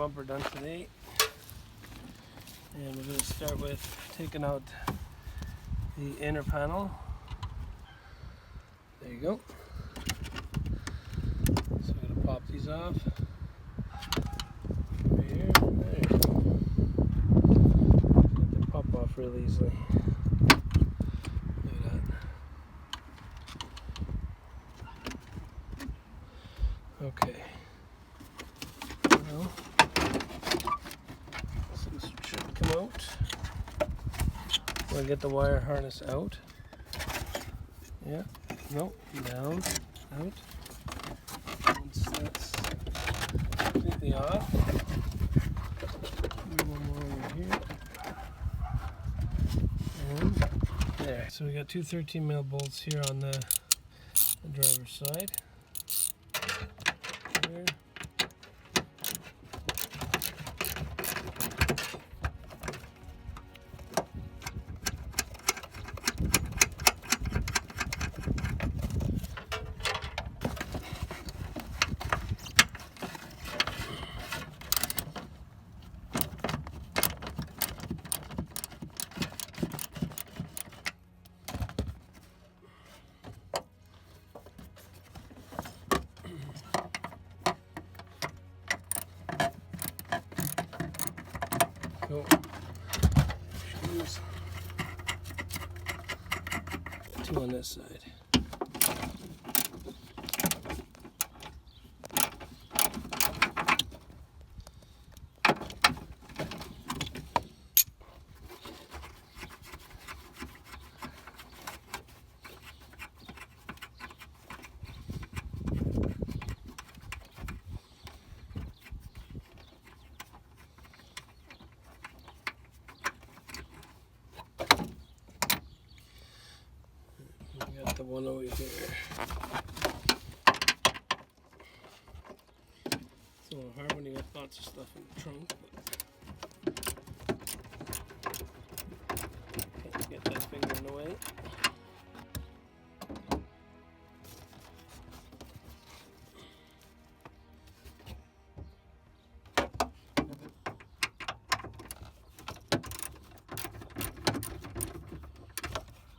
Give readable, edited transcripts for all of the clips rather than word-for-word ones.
bumper done today, and we're going to start with taking out the inner panel. There you go. So I'm going to pop these off. Right here. There you go. They pop off real easily. Look at that. Okay. Well, this should come out. We'll get the wire harness out. Yeah. Nope. Down. Out. Once that's completely off. One more over here. And there. So we got two 13mm bolts here on the driver's side. There. Go. Screws. Two on this side. We got the one over here. It's a little hard when you got lots of stuff in the trunk, but can't get that finger in the way.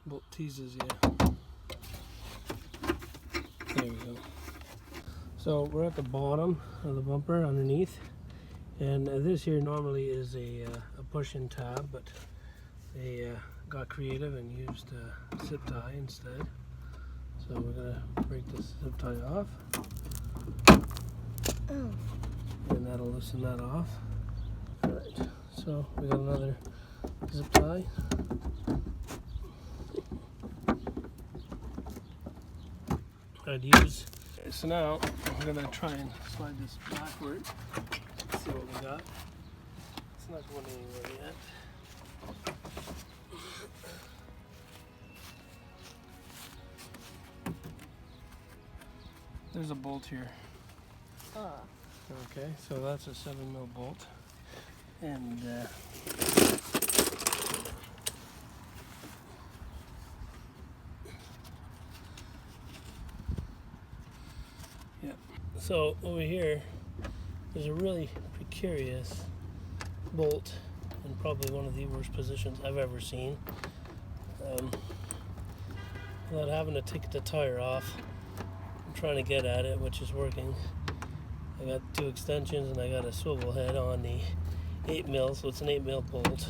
Bolt teases you. There we go. So we're at the bottom of the bumper underneath, and this here normally is a push-in tab, but they got creative and used a zip tie instead. So we're gonna break this zip tie off, and that'll loosen that off. All right. So we got another zip tie. I'd use. So now we're gonna try and slide this backward. See what we got. It's not going anywhere yet. There's a bolt here. Okay, so that's a 7mm bolt, and so over here, there's a really precarious bolt in probably one of the worst positions I've ever seen. Without having to take the tire off, I'm trying to get at it, which is working. I got two extensions and I got a swivel head on the 8mm, so it's an 8mm bolt.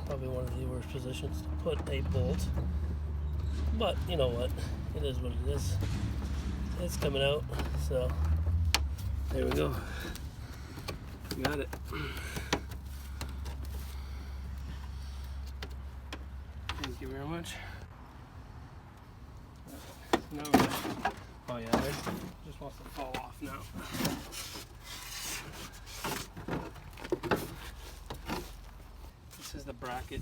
Probably one of the worst positions to put a bolt. But you know what? It is what it is. It's coming out, so there we go. Got it. Thank you very much. Now oh yeah, it just wants to fall off now. This is the bracket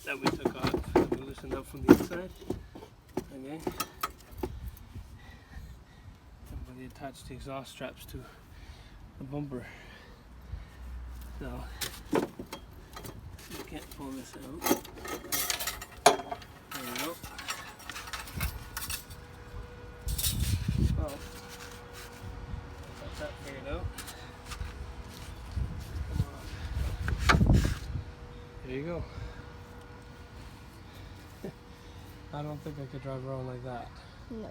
that we took off, that we loosened up from the inside. Okay. They attached the exhaust straps to the bumper, so you can't pull this out. There we go. Well, got that it out. Come on. There you go. I don't think I could drive around like that. No.